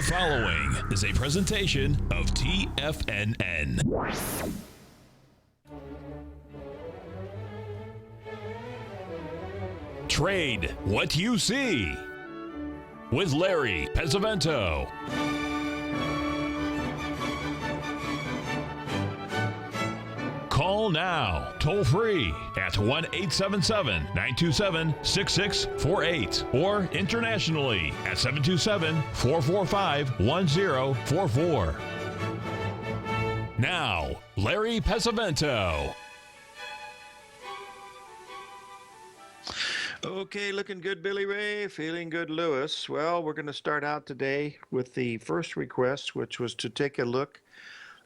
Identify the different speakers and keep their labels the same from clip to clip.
Speaker 1: The following is a presentation of TFNN. Trade what you see with Larry Pesavento. Call now, toll free at 1-877-927-6648 or internationally at 727-445-1044. Now, Larry Pesavento.
Speaker 2: Okay, looking good, Billy Ray. Feeling good, Lewis. Well, we're going to start out today with the first request, which was to take a look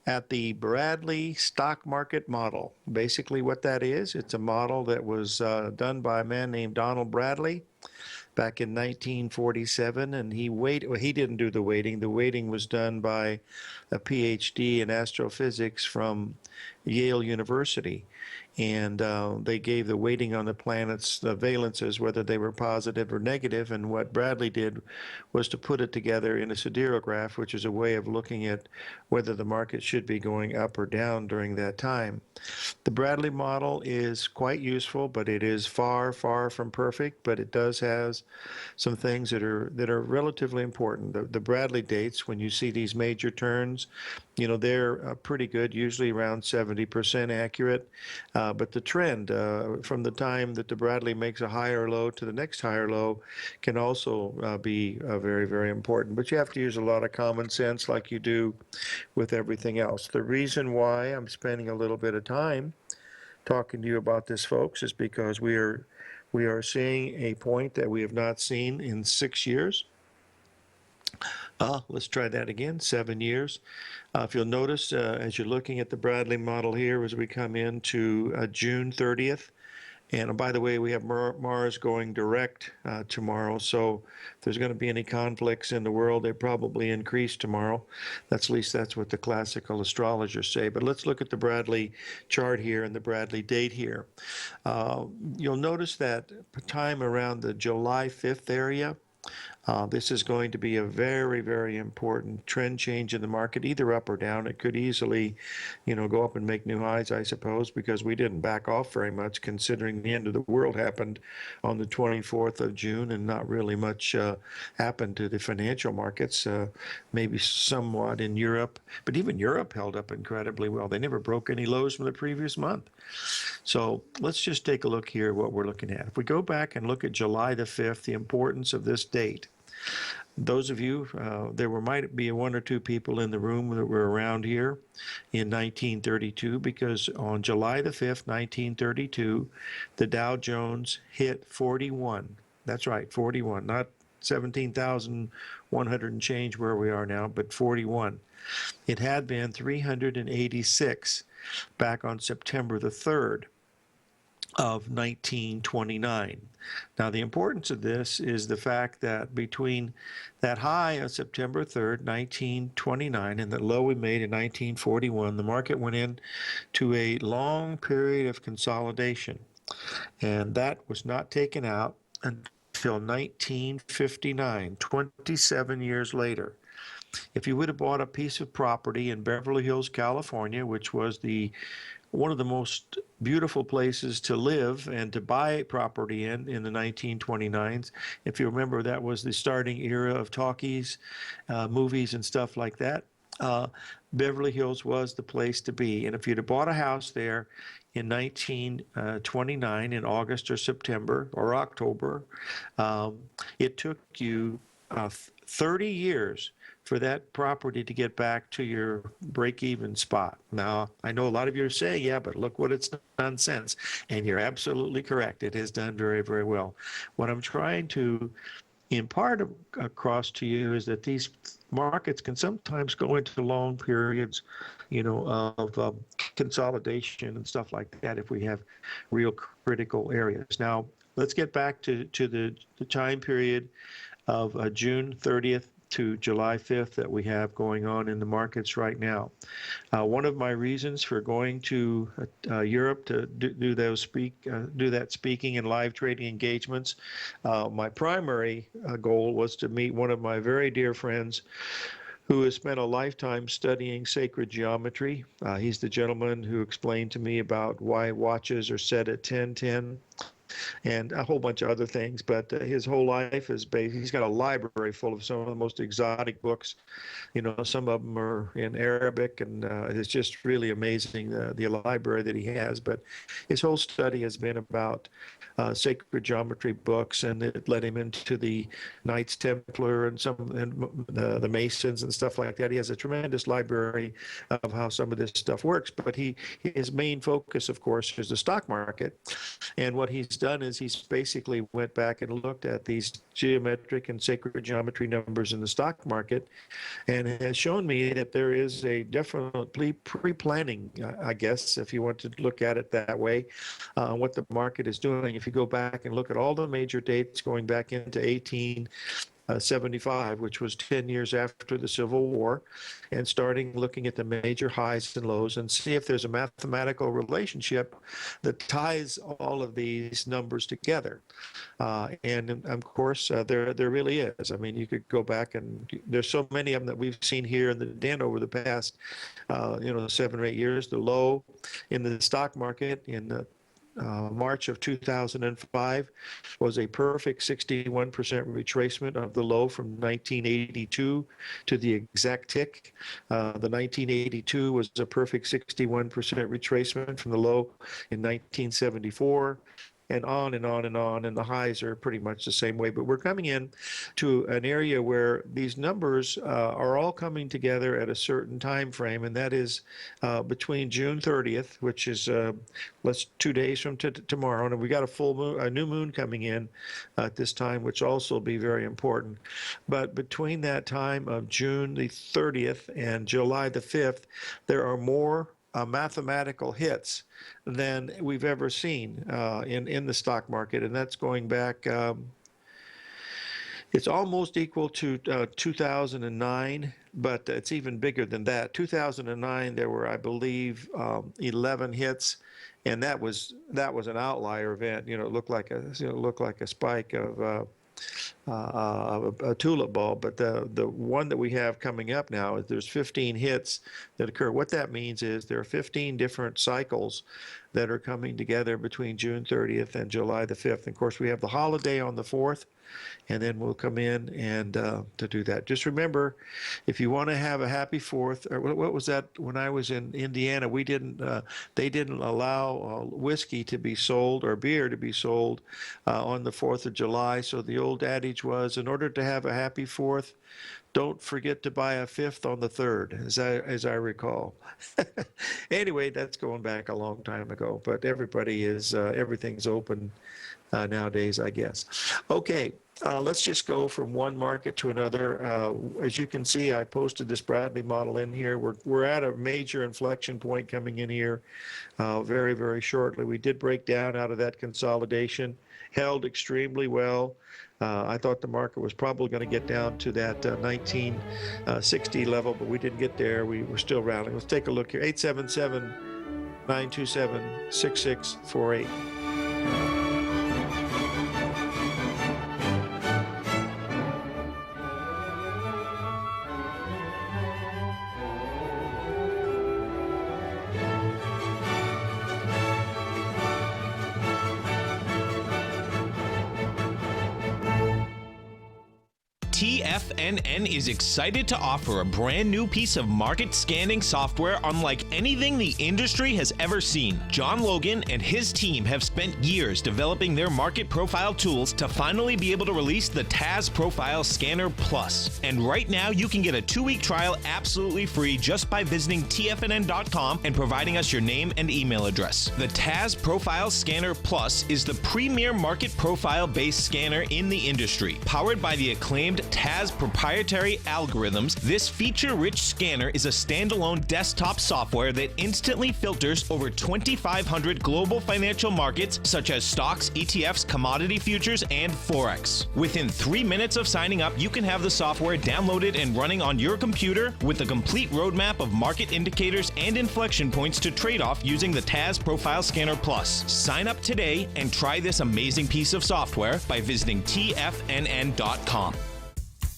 Speaker 2: at the Bradley stock market model. Basically what that is, it's a model that was done by a man named Donald Bradley back in 1947, and he didn't do the weighting. The weighting was done by a PhD in astrophysics from Yale University. And they gave the weighting on the planets, the valences, whether they were positive or negative. And what Bradley did was to put it together in a siderograph, which is a way of looking at whether the market should be going up or down during that time. The Bradley model is quite useful, but it is far, far from perfect. But it does have some things that are relatively important. The Bradley dates, when you see these major turns, you know, they're pretty good, usually around 70% accurate. But the trend from the time that the Bradley makes a higher low to the next higher low can also be very, very important. But you have to use a lot of common sense like you do with everything else. The reason why I'm spending a little bit of time talking to you about this, folks, is because we are seeing a point that we have not seen in 6 years. Let's try that again, 7 years. If you'll notice, as you're looking at the Bradley model here, as we come into June 30th, and by the way, we have Mars going direct tomorrow, so if there's going to be any conflicts in the world, they probably increase tomorrow. At least that's what the classical astrologers say. But let's look at the Bradley chart here and the Bradley date here. You'll notice that time around the July 5th area, this is going to be a very, very important trend change in the market, either up or down. It could easily, go up and make new highs, I suppose, because we didn't back off very much considering the end of the world happened on the 24th of June and not really much happened to the financial markets, maybe somewhat in Europe. But even Europe held up incredibly well. They never broke any lows from the previous month. So let's just take a look here at what we're looking at. If we go back and look at July the 5th, the importance of this date. Those of you, might be one or two people in the room that were around here in 1932, because on July the 5th, 1932, the Dow Jones hit 41. That's right, 41, not 17,100 and change where we are now, but 41. It had been 386 back on September the 3rd of 1929. Now, the importance of this is the fact that between that high on September 3rd, 1929, and the low we made in 1941, the market went into a long period of consolidation. And that was not taken out until 1959, 27 years later. If you would have bought a piece of property in Beverly Hills, California, which was one of the most beautiful places to live and to buy property in the 1929s. If you remember, that was the starting era of talkies, movies and stuff like that. Beverly Hills was the place to be. And if you'd have bought a house there in 1929 in August or September or October, it took you 30 years for that property to get back to your break-even spot. Now, I know a lot of you are saying, yeah, but look what it's done since. And you're absolutely correct. It has done very, very well. What I'm trying to impart across to you is that these markets can sometimes go into long periods, of consolidation and stuff like that if we have real critical areas. Now, let's get back to the time period of June 30th to July 5th that we have going on in the markets right now. One of my reasons for going to Europe to do that speaking and live trading engagements, my primary goal was to meet one of my very dear friends who has spent a lifetime studying sacred geometry. He's the gentleman who explained to me about why watches are set at 10:10 and a whole bunch of other things. But his whole life is based, he's got a library full of some of the most exotic books. You know, some of them are in Arabic, and it's just really amazing, the library that he has. But his whole study has been about sacred geometry books, and it led him into the Knights Templar and the Masons and stuff like that. He has a tremendous library of how some of this stuff works. But his main focus, of course, is the stock market. And what he's done is he's basically went back and looked at these geometric and sacred geometry numbers in the stock market, and has shown me that there is a definitely pre-planning, I guess, if you want to look at it that way, what the market is doing. If you go back and look at all the major dates going back into 1875, which was 10 years after the Civil War, and starting looking at the major highs and lows and see if there's a mathematical relationship that ties all of these numbers together. And of course, there really is. I mean, you could go back and there's so many of them that we've seen here in the den over the past, 7 or 8 years. The low in the stock market in March of 2005 was a perfect 61% retracement of the low from 1982 to the exact tick. The 1982 was a perfect 61% retracement from the low in 1974. And on and on and on, and the highs are pretty much the same way. But we're coming in to an area where these numbers are all coming together at a certain time frame, and that is between June 30th, which is 2 days from tomorrow, and we got a new moon coming in at this time, which also will be very important. But between that time of June the 30th and July the 5th, there are more mathematical hits than we've ever seen in the stock market, and that's going back. It's almost equal to 2009, but it's even bigger than that. 2009, there were, I believe, 11 hits, and that was an outlier event. It looked like a spike of a tulip bulb. But the one that we have coming up now is there's 15 hits that occur. What that means is there are 15 different cycles that are coming together between June 30th and July the 5th. And of course, we have the holiday on the 4th, and then we'll come in and to do that. Just remember, if you want to have a happy 4th, or what was that? When I was in Indiana, they didn't allow whiskey to be sold or beer to be sold on the 4th of July. So the old adage was, in order to have a happy 4th, don't forget to buy a 5th on the 3rd, as I recall. Anyway, that's going back a long time ago, but everything's open nowadays, I guess. Okay, let's just go from one market to another. As you can see, I posted this Bradley model in here. We're at a major inflection point coming in here very, very shortly. We did break down out of that consolidation, held extremely well. I thought the market was probably going to get down to that 1960 level, but we didn't get there. We were still rallying. Let's take a look here. 877-927-6648.
Speaker 3: TFNN is excited to offer a brand new piece of market scanning software unlike anything the industry has ever seen. John Logan and his team have spent years developing their market profile tools to finally be able to release the TAS Profile Scanner Plus. And right now you can get a 2-week trial absolutely free just by visiting TFNN.com and providing us your name and email address. The TAS Profile Scanner Plus is the premier market profile based scanner in the industry, powered by the acclaimed with TAS proprietary algorithms, this feature-rich scanner is a standalone desktop software that instantly filters over 2,500 global financial markets such as stocks, ETFs, commodity futures, and Forex. Within 3 minutes of signing up, you can have the software downloaded and running on your computer with a complete roadmap of market indicators and inflection points to trade off using the TAS Profile Scanner Plus. Sign up today and try this amazing piece of software by visiting TFNN.com.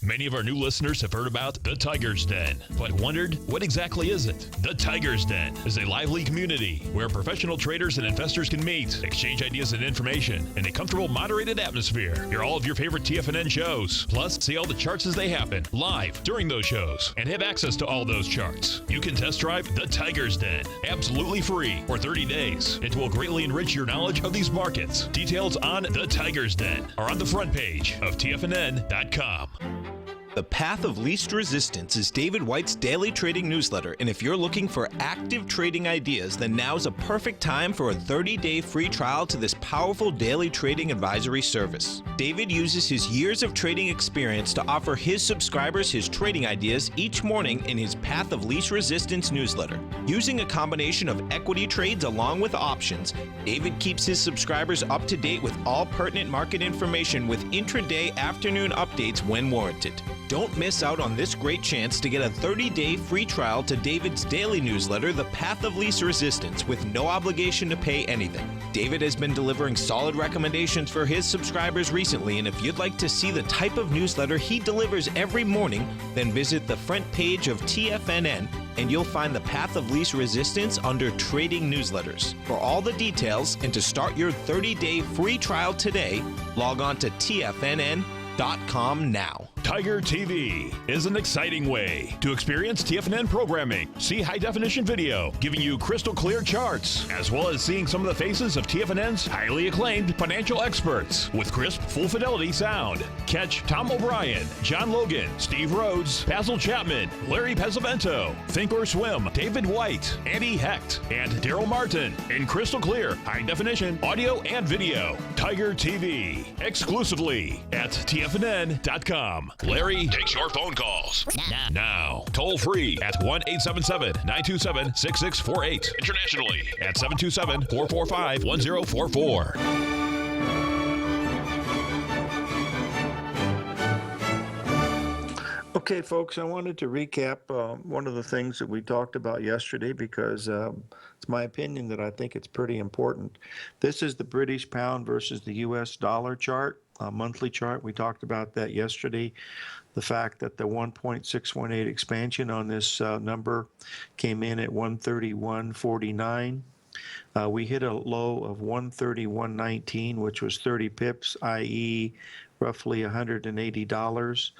Speaker 1: Many of our new listeners have heard about the Tiger's Den, but wondered, what exactly is it? The Tiger's Den is a lively community where professional traders and investors can meet, exchange ideas and information in a comfortable, moderated atmosphere. Hear all of your favorite TFNN shows, plus see all the charts as they happen live during those shows, and have access to all those charts. You can test drive the Tiger's Den absolutely free for 30 days. It will greatly enrich your knowledge of these markets. Details on the Tiger's Den are on the front page of TFNN.com.
Speaker 3: The Path of Least Resistance is David White's daily trading newsletter, and if you're looking for active trading ideas, then now's a perfect time for a 30-day free trial to this powerful daily trading advisory service. David uses his years of trading experience to offer his subscribers his trading ideas each morning in his Path of Least Resistance newsletter. Using a combination of equity trades along with options, David keeps his subscribers up to date with all pertinent market information with intraday afternoon updates when warranted. Don't miss out on this great chance to get a 30-day free trial to David's daily newsletter, The Path of Least Resistance, with no obligation to pay anything. David has been delivering solid recommendations for his subscribers recently, and if you'd like to see the type of newsletter he delivers every morning, then visit the front page of TFNN and you'll find the Path of Least Resistance under Trading Newsletters. For all the details and to start your 30-day free trial today, log on to TFNN.com now.
Speaker 1: Tiger TV is an exciting way to experience TFNN programming. See high-definition video giving you crystal clear charts, as well as seeing some of the faces of TFNN's highly acclaimed financial experts with crisp, full-fidelity sound. Catch Tom O'Brien, John Logan, Steve Rhodes, Basil Chapman, Larry Pesavento, Think or Swim, David White, Andy Hecht, and Daryl Martin in crystal clear, high-definition audio and video. Tiger TV, exclusively at TFNN.com. Larry takes your phone calls now. Toll free at 1-877-927-6648. Internationally at 727-445-1044.
Speaker 2: Okay, folks, I wanted to recap one of the things that we talked about yesterday because it's my opinion that I think it's pretty important. This is the British pound versus the U.S. dollar chart, monthly chart. We talked about that yesterday. The fact that the 1.618 expansion on this number came in at 131.49. We hit a low of 131.19, which was 30 pips, i.e. roughly $180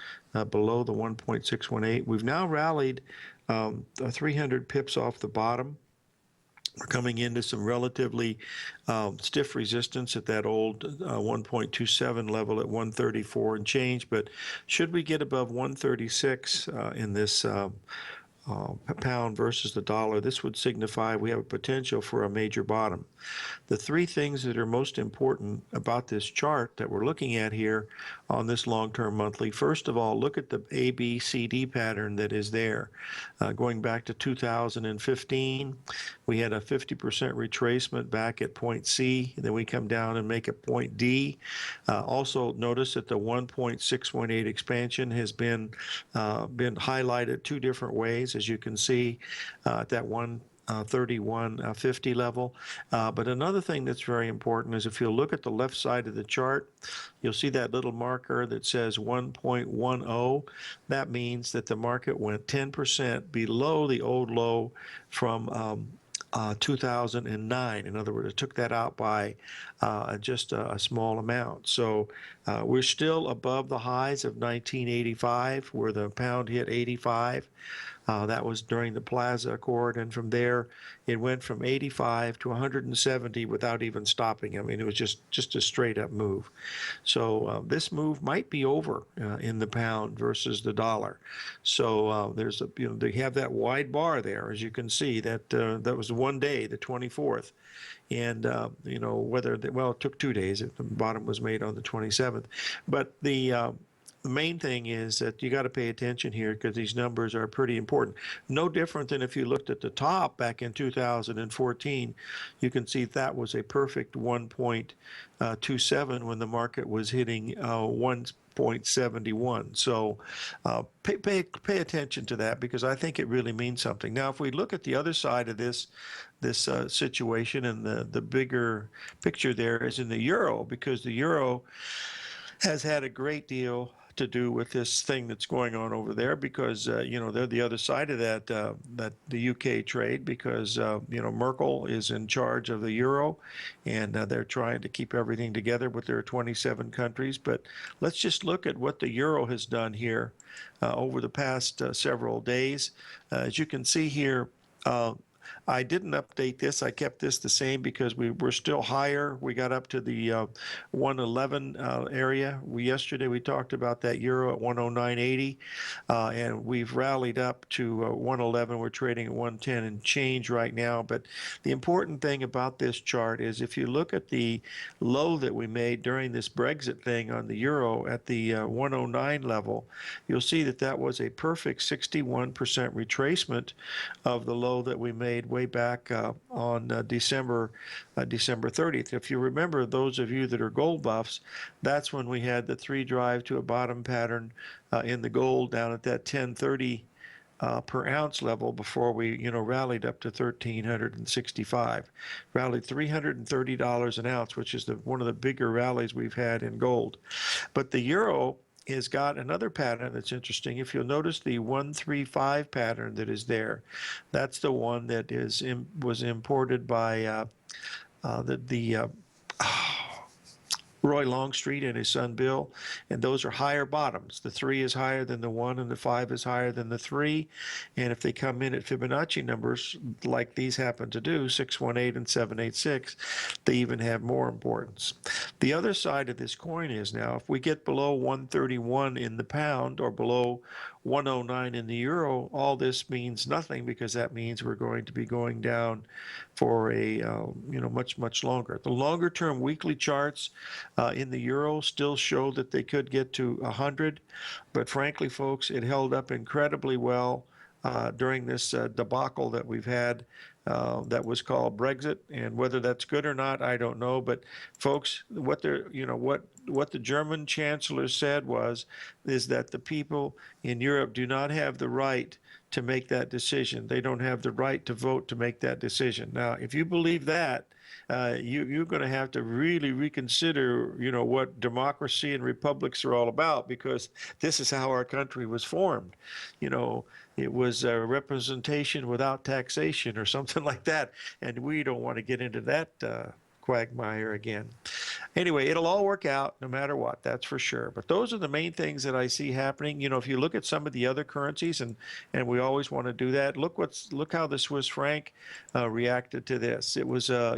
Speaker 2: below the 1.618. We've now rallied 300 pips off the bottom. We're coming into some relatively stiff resistance at that old 1.27 level at 134 and change, but should we get above 136 in this pound versus the dollar, this would signify we have a potential for a major bottom. The three things that are most important about this chart that we're looking at here on this long-term monthly, first of all, look at the ABCD pattern that is there. Going back to 2015, we had a 50% retracement back at point C, and then we come down and make a point D. Also notice that the 1.618 expansion has been highlighted two different ways, as you can see at that 131.50 level. But another thing that's very important is if you look at the left side of the chart, you'll see that little marker that says 1.10. That means that the market went 10% below the old low from 2009. In other words, it took that out by just a small amount. So we're still above the highs of 1985, where the pound hit 85. That was during the Plaza Accord, and from there it went from 85 to 170 without even stopping. I mean, it was just a straight up move. So this move might be over in the pound versus the dollar. So there's a, they have that wide bar there, as you can see. That that was one day, the 24th. And whether well, it took 2 days. The bottom was made on the 27th, but the the main thing is that you got to pay attention here because these numbers are pretty important. No different than if you looked at the top back in 2014. You can see that was a perfect 1.27 when the market was hitting 1.71. So pay attention to that because I think it really means something. Now, if we look at the other side of this situation, and the bigger picture there is in the euro, because the euro has had a great deal to do with this thing that's going on over there, because they're the other side of that the UK trade, because Merkel is in charge of the euro, and they're trying to keep everything together with their 27 countries. But let's just look at what the euro has done here over the past several days. As you can see here, I didn't update this. I kept this the same because we were still higher. We got up to the 111 area. Yesterday we talked about that euro at 109.80, and we've rallied up to 111. We're trading at 110 and change right now. But the important thing about this chart is if you look at the low that we made during this Brexit thing on the euro at the 109 level, you'll see that that was a perfect 61% retracement of the low that we made way back on December 30th. If you remember, those of you that are gold buffs, that's when we had the 3 drive to a bottom pattern in the gold down at that 1030 per ounce level before we rallied up to 1,365, rallied $330 an ounce, which is one of the bigger rallies we've had in gold. But the euro has got another pattern that's interesting. If you'll notice the 135 pattern that is there, that's the one that was imported by Roy Longstreet and his son Bill, and those are higher bottoms. The 3 is higher than the 1, and the 5 is higher than the 3. And if they come in at Fibonacci numbers like these happen to do, 618 and 786, they even have more importance. The other side of this coin is now, if we get below 131 in the pound or below 109 in the euro, all this means nothing, because that means we're going to be going down for a much longer. The longer term weekly charts in the euro still show that they could get to 100, but frankly, folks, it held up incredibly well during this debacle that we've had that was called Brexit. And whether that's good or not, I don't know. But folks, what the German chancellor said is that the people in Europe do not have the right to make that decision. They don't have the right to vote to make that decision. Now, if you believe that, you're going to have to really reconsider, what democracy and republics are all about, because this is how our country was formed. It was a representation without taxation or something like that, and we don't want to get into that quagmire again. Anyway, it'll all work out no matter what, that's for sure. But those are the main things that I see happening. If you look at some of the other currencies, and we always want to do that, look how the Swiss franc reacted to this. It was a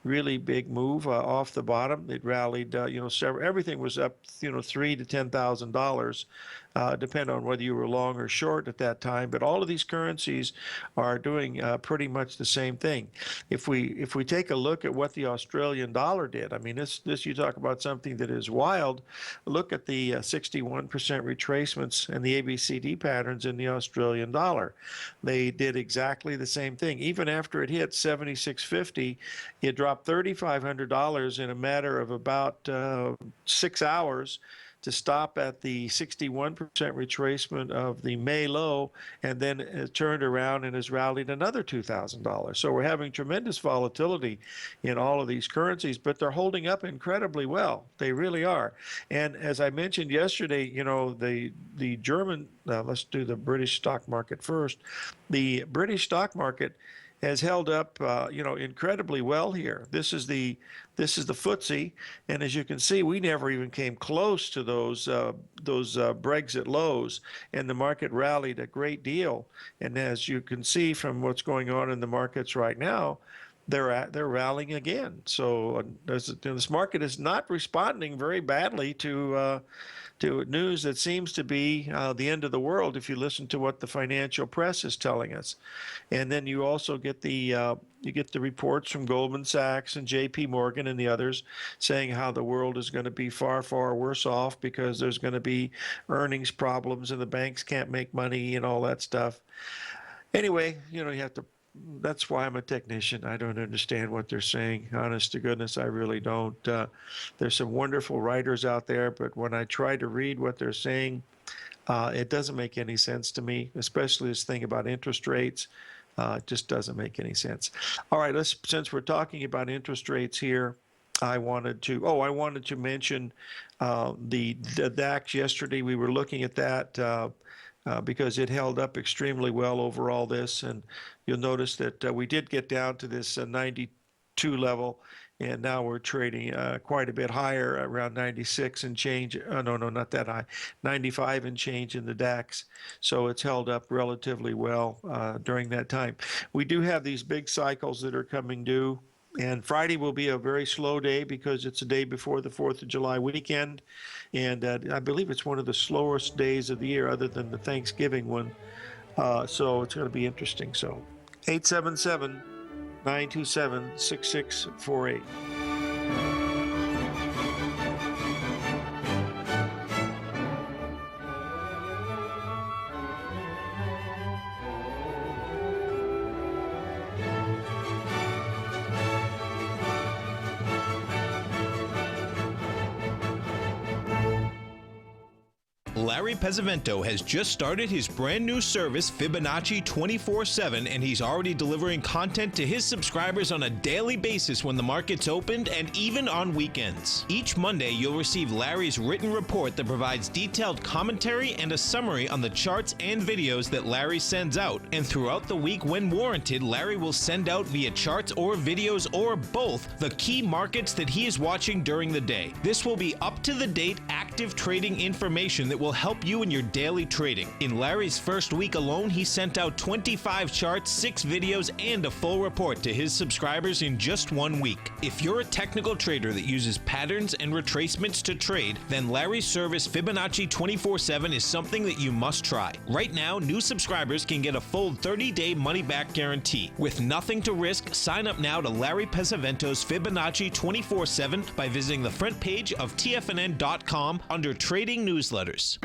Speaker 2: really big move off the bottom. It rallied, everything was up, $3,000 to $10,000, depending on whether you were long or short at that time. But all of these currencies are doing pretty much the same thing. If we take a look at what the Australian dollar did, I mean, this you talk about something that is wild. Look at the 61% retracements and the ABCD patterns in the Australian dollar. They did exactly the same thing. Even after it hit 76.50, it dropped $3,500 in a matter of about 6 hours to stop at the 61% retracement of the May low, and then it turned around and has rallied another $2,000. So we're having tremendous volatility in all of these currencies, but they're holding up incredibly well. They really are. And as I mentioned yesterday, the German, let's do the British stock market first. The British stock market has held up, incredibly well here. This is the FTSE, and as you can see, we never even came close to those Brexit lows, and the market rallied a great deal. And as you can see from what's going on in the markets right now, they're rallying again. So this market is not responding very badly to news that seems to be the end of the world if you listen to what the financial press is telling us. And then you also get the reports from Goldman Sachs and J.P. Morgan and the others saying how the world is going to be far, far worse off because there's going to be earnings problems and the banks can't make money and all that stuff. Anyway, you have to. That's why I'm a technician. I don't understand what they're saying. Honest to goodness, I really don't. There's some wonderful writers out there, but when I try to read what they're saying, it doesn't make any sense to me, especially this thing about interest rates. It just doesn't make any sense. All right, since we're talking about interest rates here, I wanted to mention the DAX yesterday. We were looking at that because it held up extremely well over all this, and you'll notice that we did get down to this 92 level, and now we're trading quite a bit higher, around 96 and change. No, not that high, 95 and change in the DAX. So it's held up relatively well during that time. We do have these big cycles that are coming due. And Friday will be a very slow day because it's a day before the 4th of July weekend. And I believe it's one of the slowest days of the year other than the Thanksgiving one. So it's going to be interesting. So 877-927-6648.
Speaker 3: Larry Pesavento has just started his brand new service, Fibonacci 24/7, and he's already delivering content to his subscribers on a daily basis when the market's opened and even on weekends. Each Monday, you'll receive Larry's written report that provides detailed commentary and a summary on the charts and videos that Larry sends out. And throughout the week, when warranted, Larry will send out via charts or videos or both the key markets that he is watching during the day. This will be up-to-the-date, active trading information that will help you in your daily trading. In Larry's first week alone, he sent out 25 charts, 6 videos, and a full report to his subscribers in just 1 week. If you're a technical trader that uses patterns and retracements to trade, then Larry's service Fibonacci 24/7 is something that you must try. Right now, new subscribers can get a full 30-day money-back guarantee. With nothing to risk, sign up now to Larry Pesavento's Fibonacci 24/7 by visiting the front page of TFNN.com under Trading Newsletters.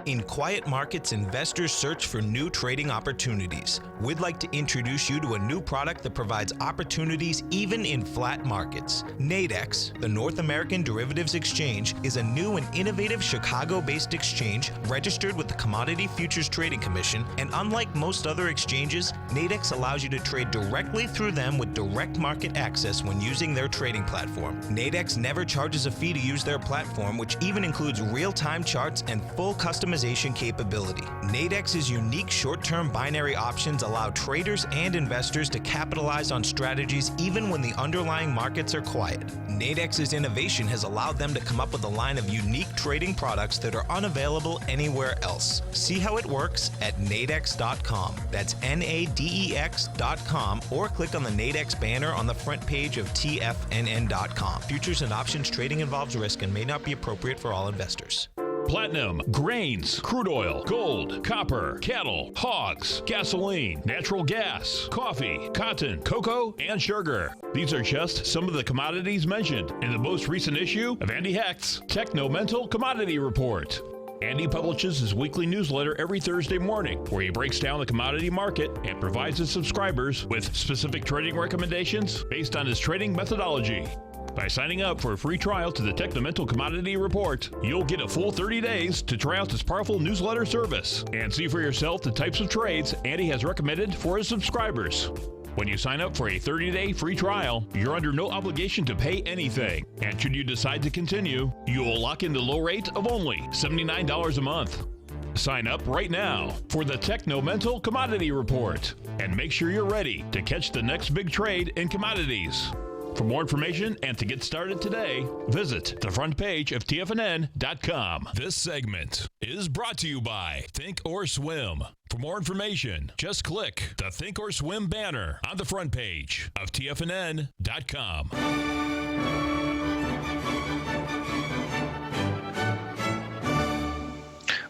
Speaker 3: In quiet markets, investors search for new trading opportunities. We'd like to introduce you to a new product that provides opportunities even in flat markets. Nadex, the North American Derivatives Exchange, is a new and innovative Chicago-based exchange registered with the Commodity Futures Trading Commission, and unlike most other exchanges, Nadex allows you to trade directly through them with direct market access when using their trading platform. Nadex never charges a fee to use their platform, which even includes real-time charts and full customization capability. Nadex's unique short-term binary options allow traders and investors to capitalize on strategies even when the underlying markets are quiet. Nadex's innovation has allowed them to come up with a line of unique trading products that are unavailable anywhere else. See how it works at nadex.com. That's NADEX.com, or click on the Nadex banner on the front page of TFNN.com. Futures and options trading involves risk and may not be appropriate for all investors.
Speaker 1: Platinum, grains, crude oil, gold, copper, cattle, hogs, gasoline, natural gas, coffee, cotton, cocoa, and sugar. These are just some of the commodities mentioned in the most recent issue of Andy Hecht's Technomental Commodity Report. Andy publishes his weekly newsletter every Thursday morning, where he breaks down the commodity market and provides his subscribers with specific trading recommendations based on his trading methodology. By signing up for a free trial to the Technomental Commodity Report, you'll get a full 30 days to try out this powerful newsletter service and see for yourself the types of trades Andy has recommended for his subscribers. When you sign up for a 30-day free trial, you're under no obligation to pay anything. And should you decide to continue, you will lock in the low rate of only $79 a month. Sign up right now for the Technomental Commodity Report and make sure you're ready to catch the next big trade in commodities. For more information and to get started today, visit the front page of TFNN.com. This segment is brought to you by Think or Swim. For more information, just click the Think or Swim banner on the front page of TFNN.com.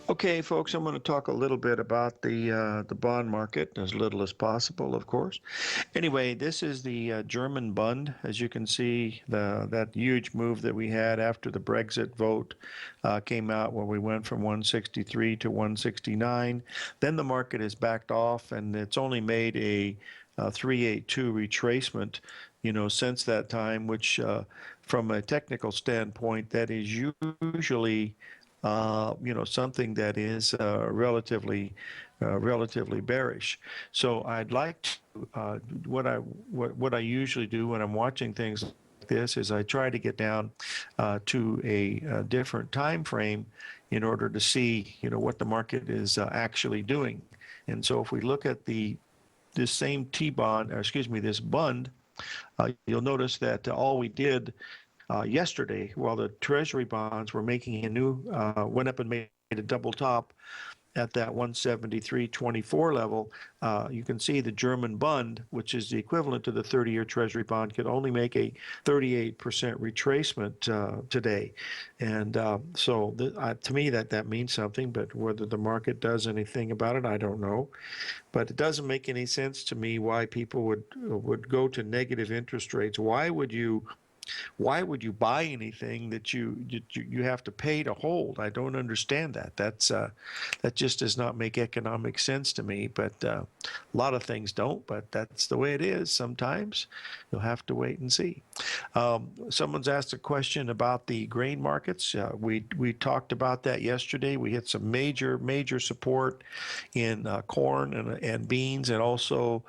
Speaker 2: Okay, folks, I'm going to talk a little bit about the bond market, as little as possible, of course. Anyway, this is the German Bund. As you can see, that huge move that we had after the Brexit vote came out, where we went from 163 to 169. Then the market has backed off, and it's only made a 382 retracement, since that time, which from a technical standpoint, that is usually something that is relatively bearish. So I'd like to what I usually do when I'm watching things like this is I try to get down to a different time frame in order to see what the market is actually doing. And so if we look at this same this Bund, you'll notice that all we did yesterday, while the Treasury bonds were making a new, went up and made a double top at that 173.24 level, you can see the German Bund, which is the equivalent to the 30-year Treasury bond, could only make a 38% retracement today. And so to me, that means something, but whether the market does anything about it, I don't know. But it doesn't make any sense to me why people would go to negative interest rates. Why would you buy anything that you have to pay to hold? I don't understand that. That just does not make economic sense to me. But a lot of things don't. But that's the way it is. Sometimes you'll have to wait and see. Someone's asked a question about the grain markets. We talked about that yesterday. We hit some major support in corn and beans, and also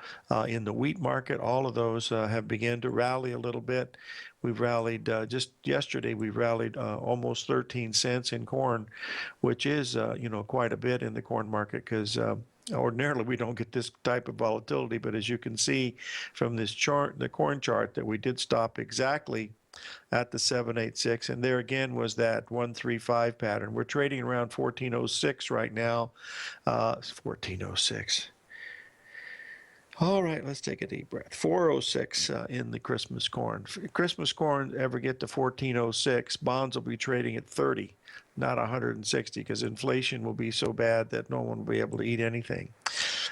Speaker 2: in the wheat market. All of those have begun to rally a little bit. We've rallied, just yesterday, we rallied almost 13 cents in corn, which is, quite a bit in the corn market, because ordinarily we don't get this type of volatility. But as you can see from this chart, the corn chart, that we did stop exactly at the 786, and there again was that 135 pattern. We're trading around 1406 right now. 1406. All right, let's take a deep breath. 406 in the Christmas corn. If Christmas corn ever get to 1406, bonds will be trading at 30, not 160, because inflation will be so bad that no one will be able to eat anything.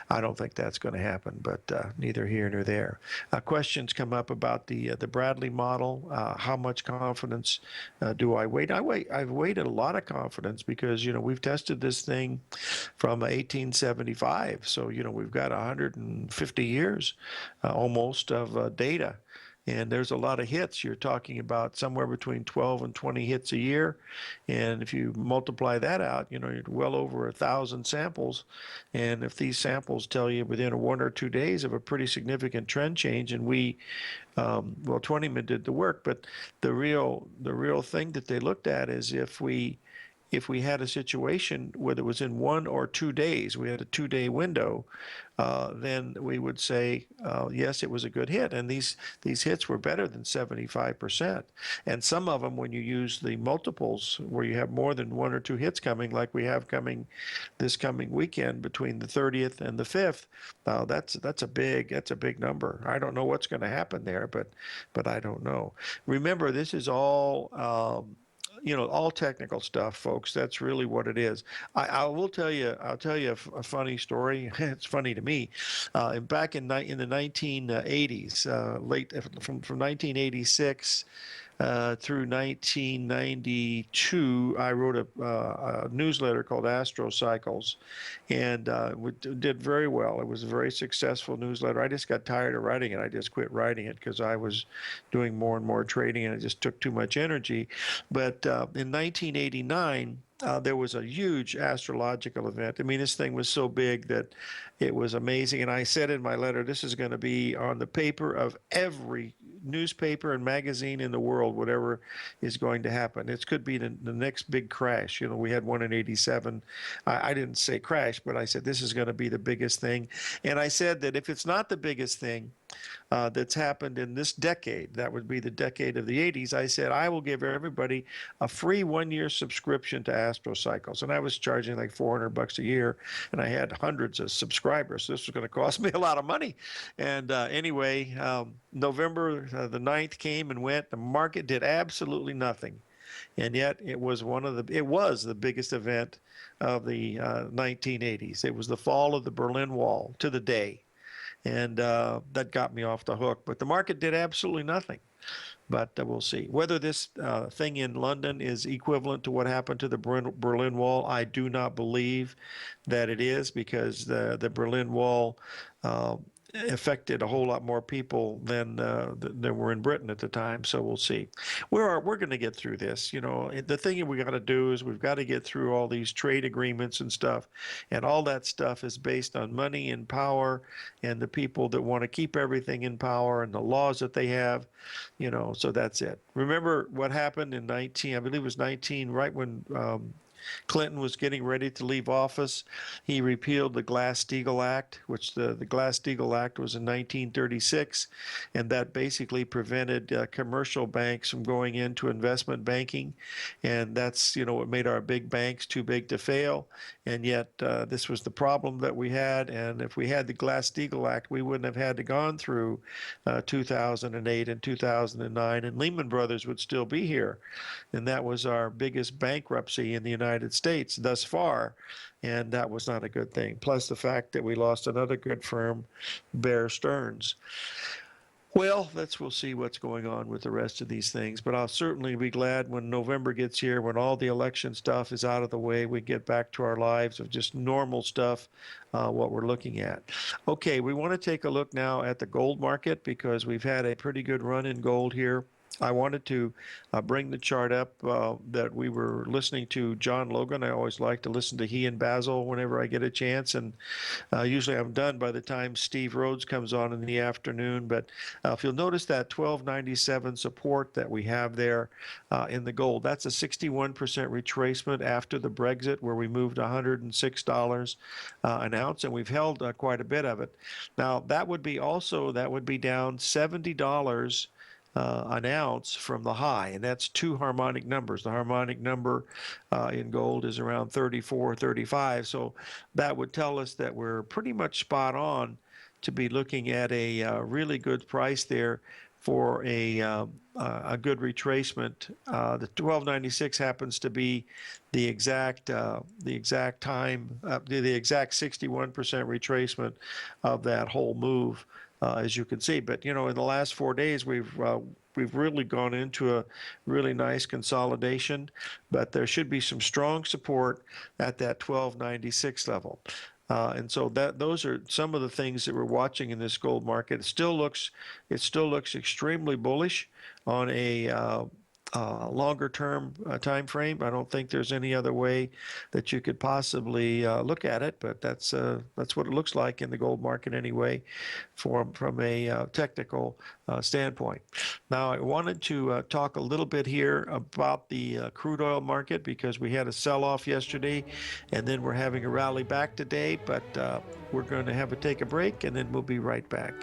Speaker 2: I don't think that's going to happen, but neither here nor there. Questions come up about the Bradley model. How much confidence do I wait? I've waited a lot of confidence, because we've tested this thing from 1875, so we've got 150 years almost of data. And there's a lot of hits. You're talking about somewhere between 12 and 20 hits a year. And if you multiply that out, you're well over 1,000 samples. And if these samples tell you within 1 or 2 days of a pretty significant trend change, and we, 20min did the work, but the real thing that they looked at is if we had a situation where it was in 1 or 2 days, we had a 2-day window, then we would say, yes, it was a good hit. And these hits were better than 75%. And some of them, when you use the multiples, where you have more than 1 or 2 hits coming, like we have coming this coming weekend between the 30th and the 5th, that's a big number. I don't know what's going to happen there, but I don't know. Remember, this is all all technical stuff, folks. That's really what it is. I'll tell you a funny story. It's funny to me. Back in the 1980s, from 1986 through 1992, I wrote a newsletter called Astro Cycles, and did very well. It was a very successful newsletter. I just got tired of writing it. I just quit writing it because I was doing more and more trading, and it just took too much energy. But in 1989, there was a huge astrological event. I mean, this thing was so big that it was amazing. And I said in my letter, this is going to be on the paper of every newspaper and magazine in the world, whatever is going to happen. It could be the next big crash. We had one in 87. I didn't say crash, but I said this is going to be the biggest thing. And I said that if it's not the biggest thing, that's happened in this decade, that would be the decade of the 80s, I said, I will give everybody a free 1-year subscription to Astrocycles. And I was charging like $400 a year, and I had hundreds of subscribers. So this was going to cost me a lot of money. And anyway, November the 9th came and went. The market did absolutely nothing. And yet it was the biggest event of the 1980s. It was the fall of the Berlin Wall to the day. And that got me off the hook. But the market did absolutely nothing. But we'll see. Whether this thing in London is equivalent to what happened to the Berlin Wall, I do not believe that it is, because the Berlin Wall affected a whole lot more people than were in Britain at the time. So we'll see. We're going to get through this. You know, the thing we got to do is we've got to get through all these trade agreements and stuff, and all that stuff is based on money and power, and the people that want to keep everything in power and the laws that they have. You know, so that's it. Remember what happened in I believe it was 19, right when Clinton was getting ready to leave office. He repealed the Glass-Steagall Act, which the Glass-Steagall Act was in 1936, and that basically prevented commercial banks from going into investment banking, and that's, you know, what made our big banks too big to fail. And yet this was the problem that we had, and if we had the Glass-Steagall Act, we wouldn't have had to gone through 2008 and 2009, and Lehman Brothers would still be here, and that was our biggest bankruptcy in the United States thus far, and that was not a good thing. Plus the fact that we lost another good firm, Bear Stearns. Well, we'll see what's going on with the rest of these things, but I'll certainly be glad when November gets here, when all the election stuff is out of the way, we get back to our lives of just normal stuff, what we're looking at. Okay, we want to take a look now at the gold market, because we've had a pretty good run in gold here. I wanted to bring the chart up that we were listening to John Logan. I always like to listen to he and Basil whenever I get a chance, and usually I'm done by the time Steve Rhodes comes on in the afternoon. But if you'll notice that 1297 support that we have there in the gold, that's a 61% retracement after the Brexit, where we moved $106 an ounce, and we've held quite a bit of it. Now that would be down $70 an ounce from the high, and that's two harmonic numbers. The harmonic number in gold is around 34, 35, so that would tell us that we're pretty much spot on to be looking at a really good price there for a good retracement. The 1296 happens to be the exact time, the exact 61% retracement of that whole move. As you can see. But, you know, in the last 4 days, we've really gone into a really nice consolidation, but there should be some strong support at that 1296 level. And so those are some of the things that we're watching in this gold market. It still looks extremely bullish on a longer term time frame. I don't think there's any other way that you could possibly look at it, but that's what it looks like in the gold market anyway, from a technical standpoint. Now I wanted to talk a little bit here about the crude oil market, because we had a sell-off yesterday, and then we're having a rally back today, but we're going to take a break, and then we'll be right back.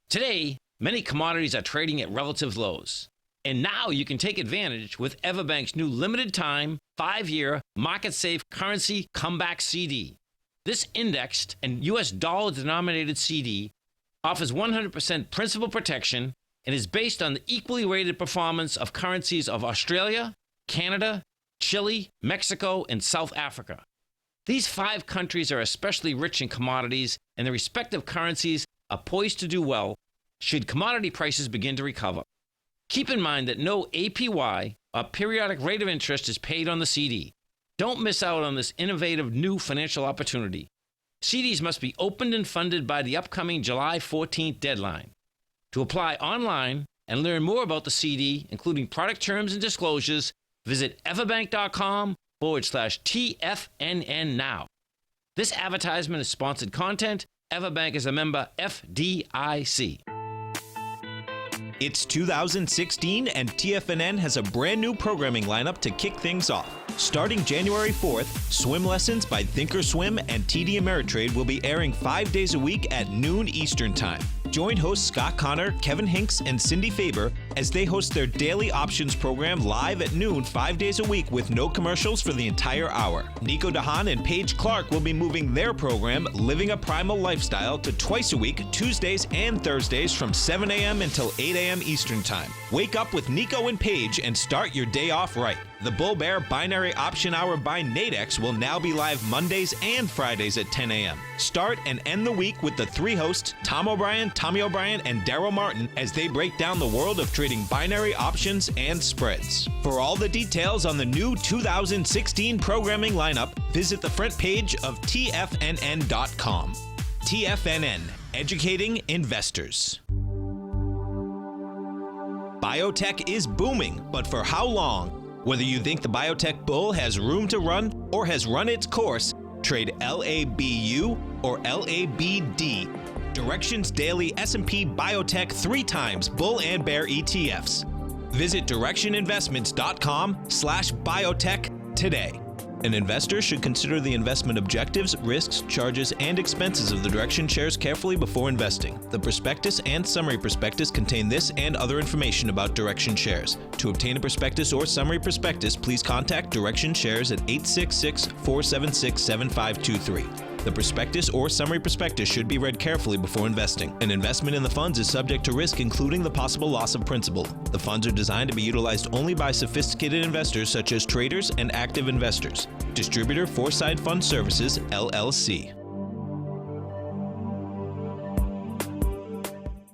Speaker 4: Today, many commodities are trading at relative lows. And now you can take advantage with Everbank's new limited time, 5-year, market-safe currency comeback CD. This indexed and U.S. dollar-denominated CD offers 100% principal protection and is based on the equally rated performance of currencies of Australia, Canada, Chile, Mexico, and South Africa. These 5 countries are especially rich in commodities, and their respective currencies are poised to do well should commodity prices begin to recover. Keep in mind that no APY, or periodic rate of interest, is paid on the CD. Don't miss out on this innovative new financial opportunity. CDs must be opened and funded by the upcoming July 14th deadline. To apply online and learn more about the CD, including product terms and disclosures, Visit everbank.com/TFNN now. This advertisement is sponsored content. Everbank is a member FDIC.
Speaker 3: It's 2016 and TFNN has a brand new programming lineup to kick things off. Starting January 4th, swim lessons by Thinkorswim and TD Ameritrade will be airing 5 days a week at noon Eastern Time. Join hosts Scott Connor, Kevin Hinks, and Cindy Faber as they host their daily options program live at noon 5 days a week with no commercials for the entire hour. Nico DeHaan and Paige Clark will be moving their program, Living a Primal Lifestyle, to twice a week, Tuesdays and Thursdays from 7 a.m. until 8 a.m. Eastern Time. Wake up with Nico and Paige and start your day off right. The Bull Bear Binary Option Hour by Nadex will now be live Mondays and Fridays at 10 a.m. Start and end the week with the three hosts, Tom O'Brien, Tommy O'Brien, and Daryl Martin, as they break down the world of trading binary options and spreads. For all the details on the new 2016 programming lineup, visit the front page of TFNN.com. TFNN, educating investors. Biotech is booming, but for how long? Whether you think the biotech bull has room to run or has run its course, trade LABU or LABD. Directions Daily S&P Biotech 3 times bull and bear ETFs. Visit directioninvestments.com/biotech today. An investor should consider the investment objectives, risks, charges, and expenses of the Direction shares carefully before investing. The prospectus and summary prospectus contain this and other information about Direction shares. To obtain a prospectus or summary prospectus, please contact Direction shares at 866-476-7523. The prospectus or summary prospectus should be read carefully before investing. An investment in the funds is subject to risk, including the possible loss of principal. The funds are designed to be utilized only by sophisticated investors such as traders and active investors. Distributor Foreside Fund Services, LLC.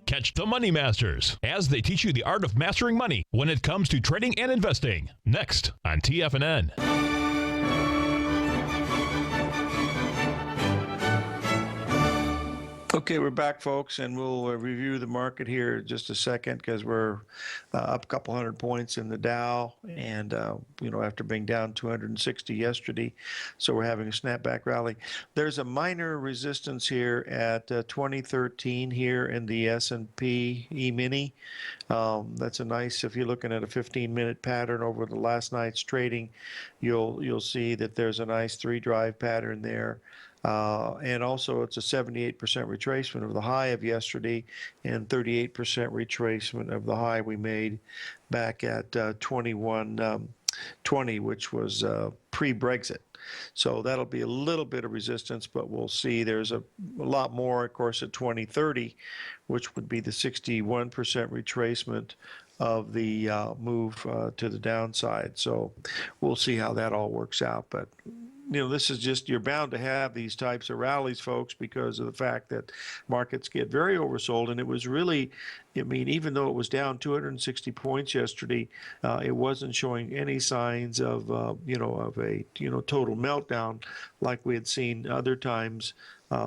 Speaker 1: Catch the Money Masters as they teach you the art of mastering money when it comes to trading and investing. Next on TFNN.
Speaker 2: Okay, we're back, folks, and we'll review the market here in just a second because we're up a couple hundred points in the Dow, and after being down 260 yesterday, so we're having a snapback rally. There's a minor resistance here at 2013 here in the S&P E-mini. That's a nice, if you're looking at a 15-minute pattern over the last night's trading, you'll see that there's a nice 3-drive pattern there. And also it's a 78% retracement of the high of yesterday and 38% retracement of the high we made back at 21.20, which was pre-Brexit. So that'll be a little bit of resistance, but we'll see there's a lot more, of course, at 2030, which would be the 61% retracement of the move to the downside. So we'll see how that all works out. But this is just, you're bound to have these types of rallies, folks, because of the fact that markets get very oversold. And it was really, even though it was down 260 points yesterday, it wasn't showing any signs of, of a, total meltdown like we had seen other times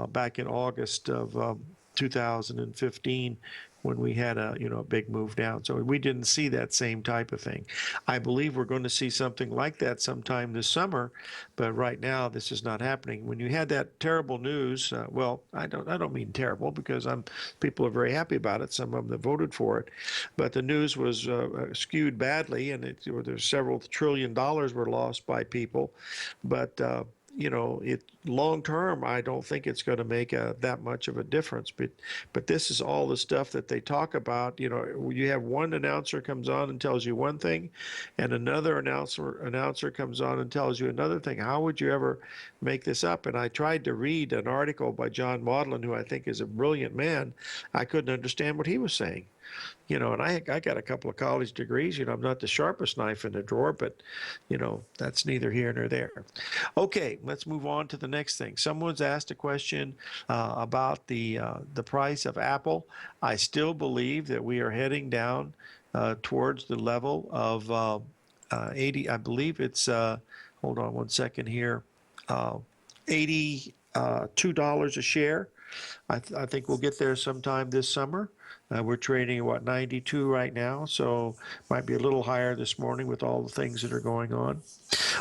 Speaker 2: back in August of 2015. When we had a big move down. So we didn't see that same type of thing. I believe we're going to see something like that sometime this summer, but right now this is not happening. When you had that terrible news, well, I don't mean terrible because people are very happy about it. Some of them voted for it, but the news was skewed badly, and there's several $1 trillion were lost by people, but long term, I don't think it's going to make that much of a difference. But this is all the stuff that they talk about. You have one announcer comes on and tells you one thing, and another announcer comes on and tells you another thing. How would you ever make this up? And I tried to read an article by John Maudlin, who I think is a brilliant man. I couldn't understand what he was saying. And I got a couple of college degrees. I'm not the sharpest knife in the drawer, but, that's neither here nor there. Okay, let's move on to the next thing. Someone's asked a question about the price of Apple. I still believe that we are heading down towards the level of 80. I believe it's, hold on one second here, 80. $2 a share. I think we'll get there sometime this summer. We're trading at 92 right now, so might be a little higher this morning with all the things that are going on.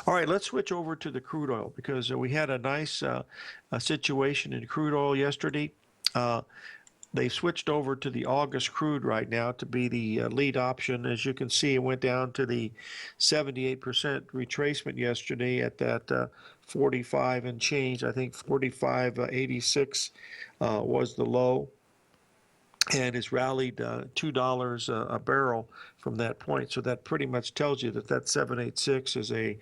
Speaker 2: All right, let's switch over to the crude oil because we had a nice situation in crude oil yesterday. They switched over to the August crude right now to be the lead option. As you can see, it went down to the 78% retracement yesterday at that 45 and change. I think 45.86 was the low, and it's rallied $2 a barrel from that point. So that pretty much tells you that that 786 is a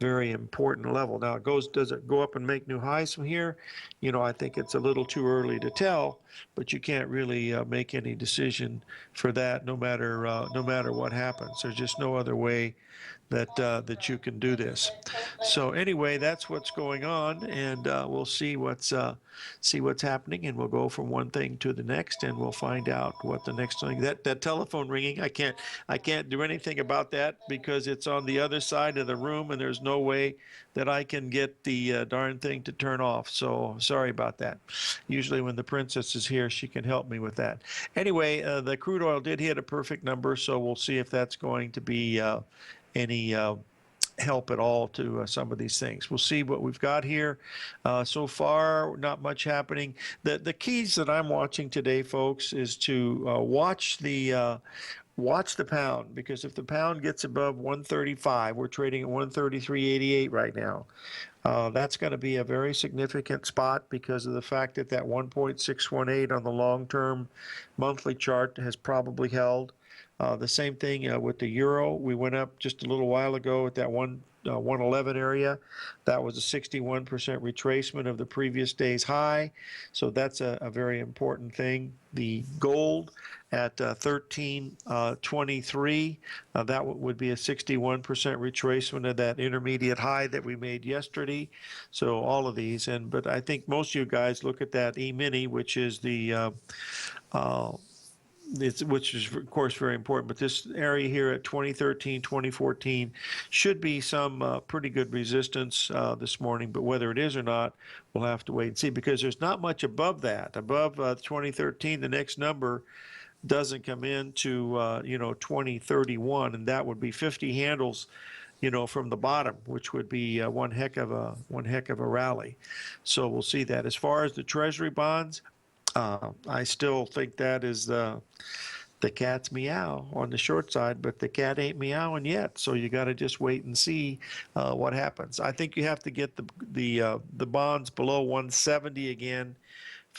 Speaker 2: very important level. Now, does it go up and make new highs from here? You know, I think it's a little too early to tell, but you can't really make any decision for that no matter what happens. There's just no other way that you can do this. So anyway, that's what's going on, and we'll see what's happening, and we'll go from one thing to the next, and we'll find out what the next thing. That telephone ringing, I can't do anything about that because it's on the other side of the room, and there's no way that I can get the darn thing to turn off. So sorry about that. Usually when the princess is here, she can help me with that. Anyway, the crude oil did hit a perfect number, so we'll see if that's going to be any help at all to some of these things. We'll see what we've got here. So far, not much happening. The keys that I'm watching today, folks, is to watch the pound, because if the pound gets above 135, we're trading at 133.88 right now. That's going to be a very significant spot because of the fact that 1.618 on the long-term monthly chart has probably held. The same thing with the euro. We went up just a little while ago at that 111 area. That was a 61% retracement of the previous day's high. So that's a very important thing. The gold at 1323, that would be a 61% retracement of that intermediate high that we made yesterday. So all of these, but I think most of you guys look at that E-mini, which is the which is of course very important, but this area here at 2013, 2014 should be some pretty good resistance this morning, but whether it is or not, we'll have to wait and see, because there's not much above that. Above 2013, the next number doesn't come into 2031, and that would be 50 handles from the bottom, which would be one heck of a rally. So we'll see that. As far as the Treasury bonds, I still think that is the cat's meow on the short side, but the cat ain't meowing yet. So you got to just wait and see what happens. I think you have to get the bonds below 170 again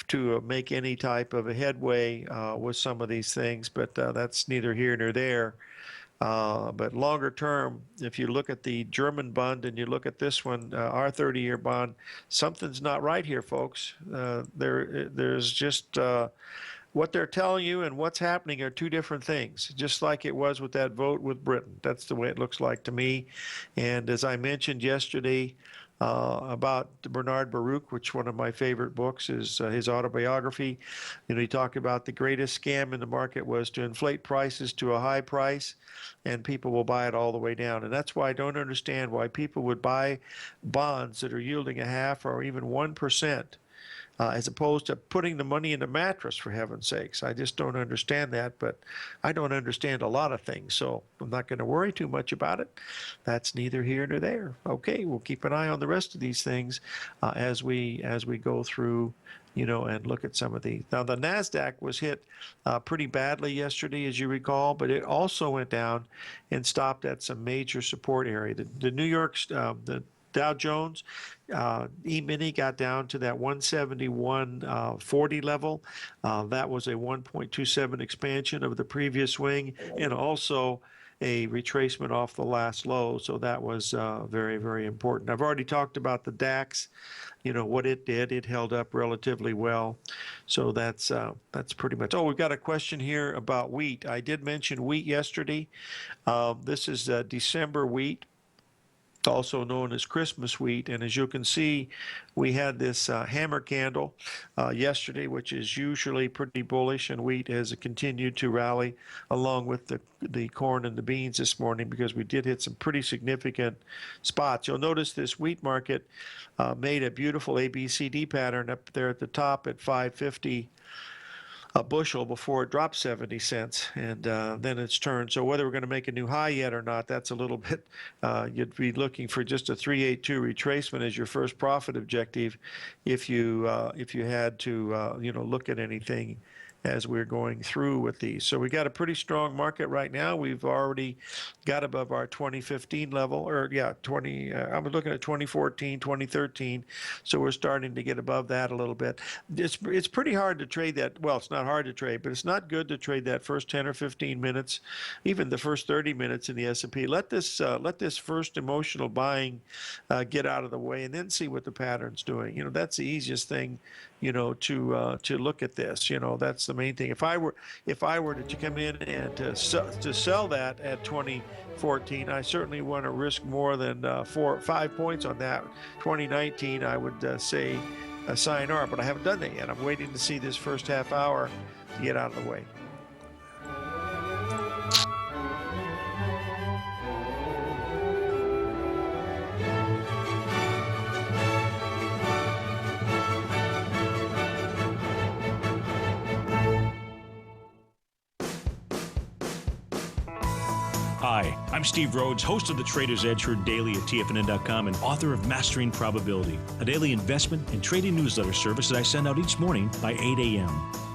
Speaker 2: to make any type of a headway with some of these things, but that's neither here nor there. But longer term, if you look at the German bond and you look at this one, our 30-year bond, something's not right here, folks. There's just what they're telling you and what's happening are two different things, just like it was with that vote with Britain. That's the way it looks like to me. And as I mentioned yesterday, about Bernard Baruch, which one of my favorite books is his autobiography. He talked about the greatest scam in the market was to inflate prices to a high price, and people will buy it all the way down. And that's why I don't understand why people would buy bonds that are yielding a half or even 1%. As opposed to putting the money in a mattress, for heaven's sakes. I just don't understand that, but I don't understand a lot of things, so I'm not going to worry too much about it. That's neither here nor there. Okay, we'll keep an eye on the rest of these things as we go through, and look at some of these. Now, the NASDAQ was hit pretty badly yesterday, as you recall, but it also went down and stopped at some major support area. The New York's, the Dow Jones, E-mini got down to that 171.40 level. That was a 1.27 expansion of the previous swing, and also a retracement off the last low. So that was very, very important. I've already talked about the DAX. What it did. It held up relatively well. So that's pretty much. Oh, we've got a question here about wheat. I did mention wheat yesterday. This is December wheat. also known as Christmas wheat. And as you can see, we had this hammer candle yesterday, which is usually pretty bullish, and wheat has continued to rally along with the corn and the beans this morning, because we did hit some pretty significant spots. You'll notice this wheat market made a beautiful ABCD pattern up there at the top at 550 a bushel before it dropped 70 cents, and then it's turned. So whether we're going to make a new high yet or not, that's a little bit, you'd be looking for just a 382 retracement as your first profit objective if you had to look at anything as we're going through with these. So we got a pretty strong market right now. We've already got above our 2015 level, I'm looking at 2014, 2013. So we're starting to get above that a little bit. It's pretty hard to trade that. Well, it's not hard to trade, but it's not good to trade that first 10 or 15 minutes, even the first 30 minutes in the S&P. Let this first emotional buying get out of the way, and then see what the pattern's doing. That's the easiest thing, to look at this. That's the main thing. If I were to come in and to sell that at 2014, I certainly want to risk more than 4 or 5 points on that. 2019, I would say sayonara, but I haven't done that yet. I'm waiting to see this first half hour to get out of the way.
Speaker 5: Hi, I'm Steve Rhodes, host of the Trader's Edge Heard Daily at TFNN.com and author of Mastering Probability, a daily investment and trading newsletter service that I send out each morning by 8 a.m.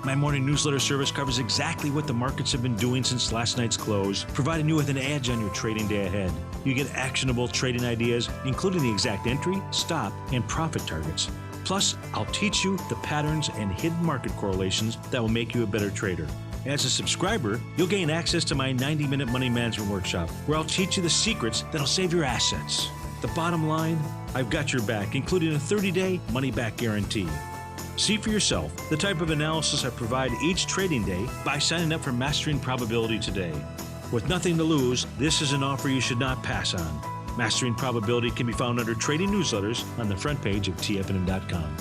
Speaker 5: My morning newsletter service covers exactly what the markets have been doing since last night's close, providing you with an edge on your trading day ahead. You get actionable trading ideas, including the exact entry, stop, and profit targets. Plus, I'll teach you the patterns and hidden market correlations that will make you a better trader. As a subscriber, you'll gain access to my 90-minute money management workshop, where I'll teach you the secrets that'll save your assets. The bottom line, I've got your back, including a 30-day money-back guarantee. See for yourself the type of analysis I provide each trading day by signing up for Mastering Probability today. With nothing to lose, this is an offer you should not pass on. Mastering Probability can be found under Trading Newsletters on the front page of TFNN.com.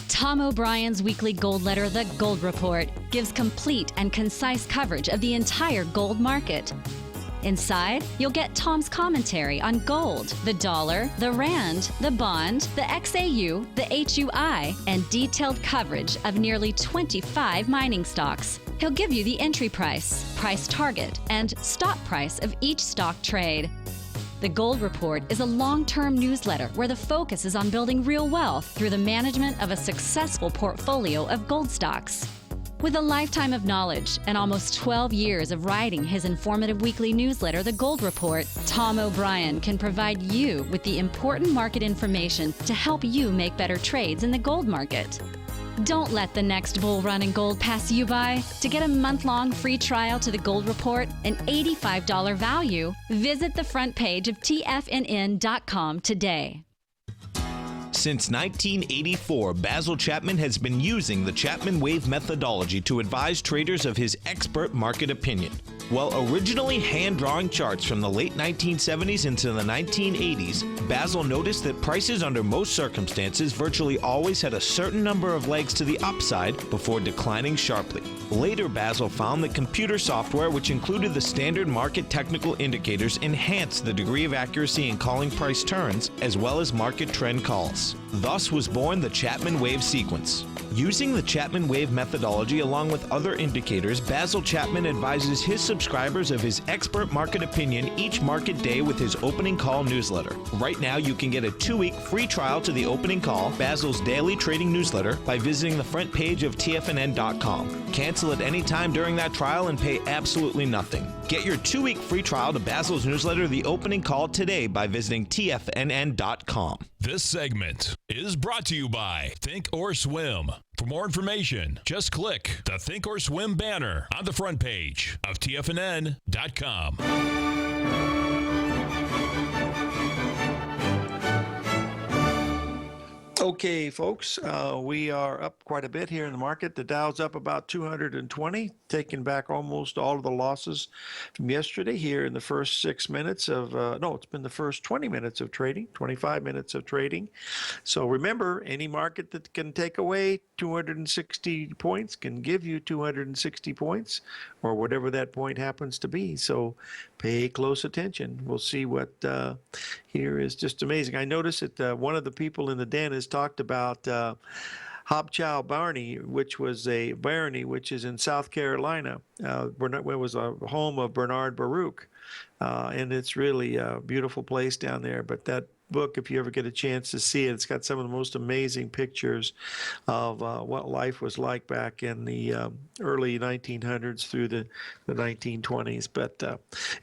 Speaker 6: Tom O'Brien's weekly gold letter, The Gold Report, gives complete and concise coverage of the entire gold market. Inside, you'll get Tom's commentary on gold, the dollar, the rand, the bond, the XAU, the HUI, and detailed coverage of nearly 25 mining stocks. He'll give you the entry price, price target, and stop price of each stock trade. The Gold Report is a long-term newsletter where the focus is on building real wealth through the management of a successful portfolio of gold stocks. With a lifetime of knowledge and almost 12 years of writing his informative weekly newsletter, The Gold Report, Tom O'Brien can provide you with the important market information to help you make better trades in the gold market. Don't let the next bull run in gold pass you by. To get a month-long free trial to The Gold Report, an $85 value, visit the front page of TFNN.com today.
Speaker 3: Since 1984, Basil Chapman has been using the Chapman Wave methodology to advise traders of his expert market opinion. While originally hand-drawing charts from the late 1970s into the 1980s, Basil noticed that prices under most circumstances virtually always had a certain number of legs to the upside before declining sharply. Later, Basil found that computer software, which included the standard market technical indicators, enhanced the degree of accuracy in calling price turns as well as market trend calls. Thus was born the Chapman Wave sequence. Using the Chapman Wave methodology along with other indicators, Basil Chapman advises his subscribers of his expert market opinion each market day with his opening call newsletter. Right now, you can get a 2-week free trial to the opening call, Basil's daily trading newsletter, by visiting the front page of TFNN.com. Cancel at any time during that trial and pay absolutely nothing. Get your 2-week free trial to Basil's newsletter, The Opening Call, today by visiting TFNN.com.
Speaker 1: This segment is brought to you by Think or Swim. For more information, just click the Think or Swim banner on the front page of TFNN.com.
Speaker 2: Okay, folks, we are up quite a bit here in the market. The Dow's up about 220, taking back almost all of the losses from yesterday here in the first 6 minutes of, no, it's been the first 20 minutes of trading, 25 minutes of trading. So remember, any market that can take away 260 points can give you 260 points, or whatever that point happens to be. So pay close attention. We'll see what here is just amazing. I noticed that one of the people in the den has talked about Hobchow Barney, which was a barony, which is in South Carolina. It was a home of Bernard Baruch, and it's really a beautiful place down there. But that book, if you ever get a chance to see it, it's got some of the most amazing pictures of what life was like back in the early 1900s through the 1920s. But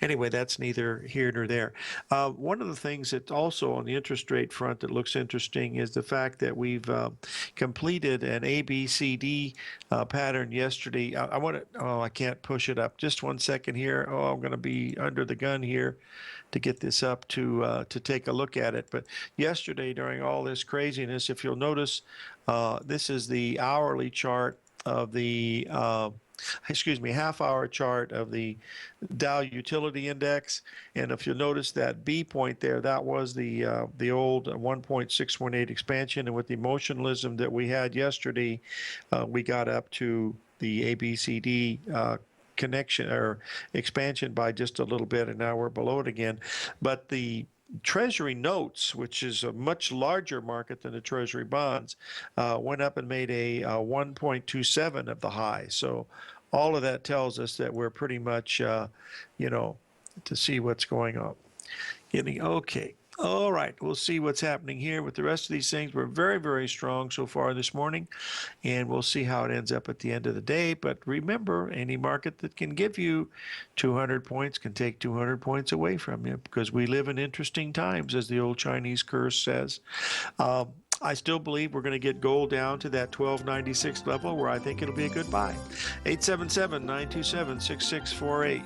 Speaker 2: anyway, that's neither here nor there. One of the things that also on the interest rate front that looks interesting is the fact that we've completed an ABCD pattern yesterday. I can't push it up. Just 1 second here. Oh, I'm going to be under the gun here to get this up to take a look at it. But yesterday, during all this craziness, if you'll notice, this is the hourly chart of the half-hour chart of the Dow Utility Index, and if you'll notice that B point there, that was the old 1.618 expansion, and with the emotionalism that we had yesterday, we got up to the ABCD connection or expansion by just a little bit, and now we're below it again. But the Treasury notes, which is a much larger market than the Treasury bonds, went up and made a 1.27 of the high. So all of that tells us that we're pretty much, to see what's going on. Okay. All right, we'll see what's happening here with the rest of these things. We're very, very strong so far this morning, and we'll see how it ends up at the end of the day. But remember, any market that can give you 200 points can take 200 points away from you, because we live in interesting times, as the old Chinese curse says. I still believe we're going to get gold down to that 1296 level, where I think it'll be a good buy. 877-927-6648.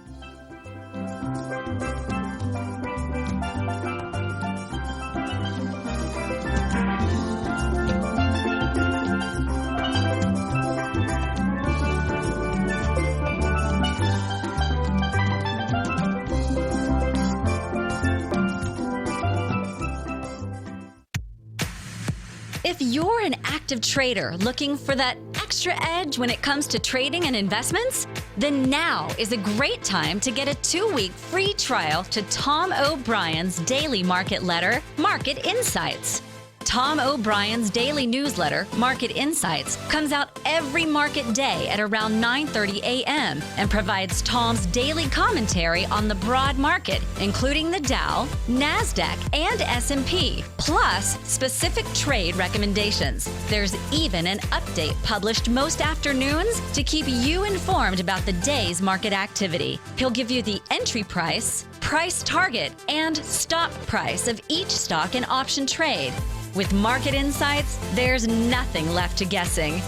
Speaker 6: If you're an active trader looking for that extra edge when it comes to trading and investments, then now is a great time to get a 2-week free trial to Tom O'Brien's daily market letter, Market Insights. Tom O'Brien's daily newsletter, Market Insights, comes out every market day at around 9:30 a.m. and provides Tom's daily commentary on the broad market, including the Dow, NASDAQ, and S&P, plus specific trade recommendations. There's even an update published most afternoons to keep you informed about the day's market activity. He'll give you the entry price, price target, and stop price of each stock and option trade. With Market Insights, there's nothing left to guessing.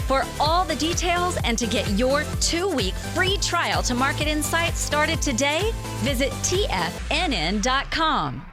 Speaker 6: For all the details and to get your 2-week free trial to Market Insights started today, visit TFNN.com.